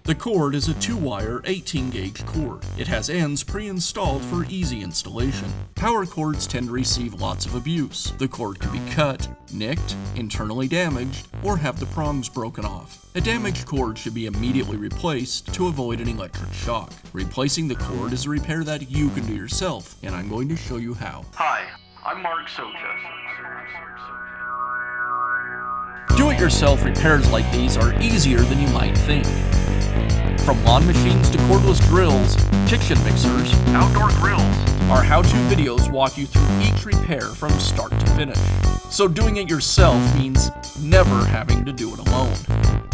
The cord is a 2-wire 18-gauge cord. It has ends pre-installed for easy installation. Power cords tend to receive lots of abuse. The cord can be cut, nicked, internally damaged, or have the prongs broken off. A damaged cord should be immediately replaced to avoid an electric shock. Replacing the cord is a repair that you can do yourself, and I'm going to show you how. Hi, I'm Mark Socha. Do-it-yourself repairs like these are easier than you might think. From lawn machines to cordless drills, kitchen mixers, Outdoor grills. our how-to videos walk you through each repair from start to finish. So doing it yourself means never having to do it alone.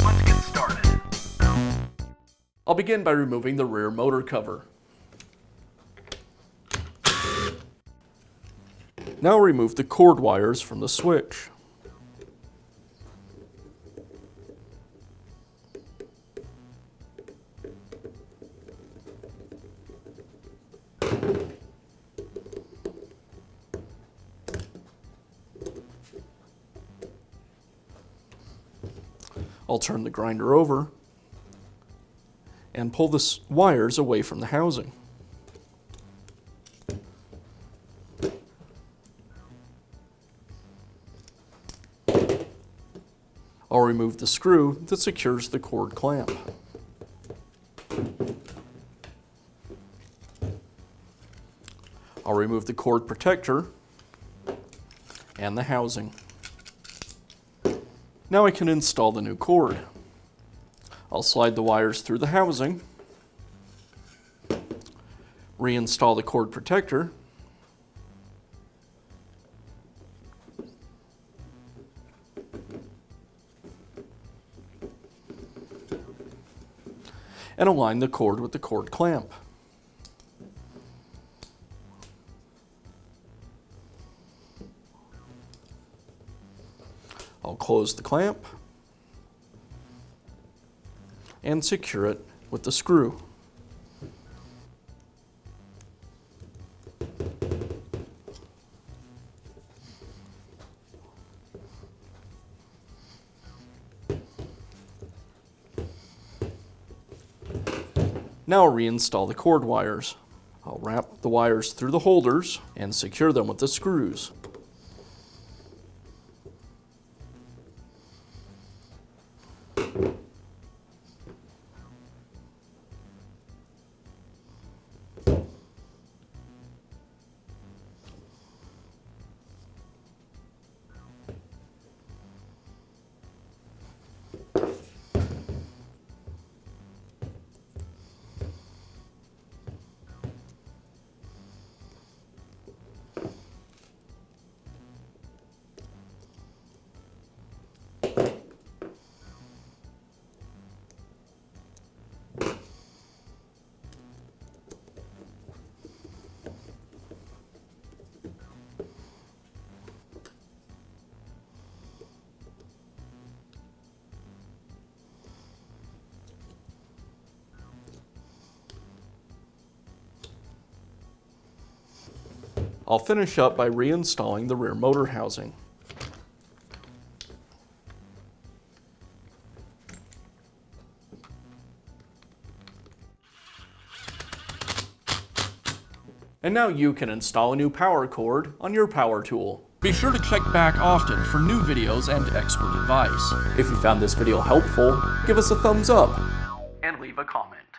Let's get started. I'll begin by removing the rear motor cover. Now remove the cord wires from the switch. I'll turn the grinder over and pull the wires away from the housing. I'll remove the screw that secures the cord clamp. I'll remove the cord protector and the housing. Now I can install the new cord. I'll slide the wires through the housing, reinstall the cord protector, and align the cord with the cord clamp. I'll close the clamp and secure it with the screw. Now I'll reinstall the cord wires. I'll wrap the wires through the holders and secure them with the screws. I'll finish up by reinstalling the rear motor housing. And now you can install a new power cord on your power tool. Be sure to check back often for new videos and expert advice. If you found this video helpful, give us a thumbs up And leave a comment.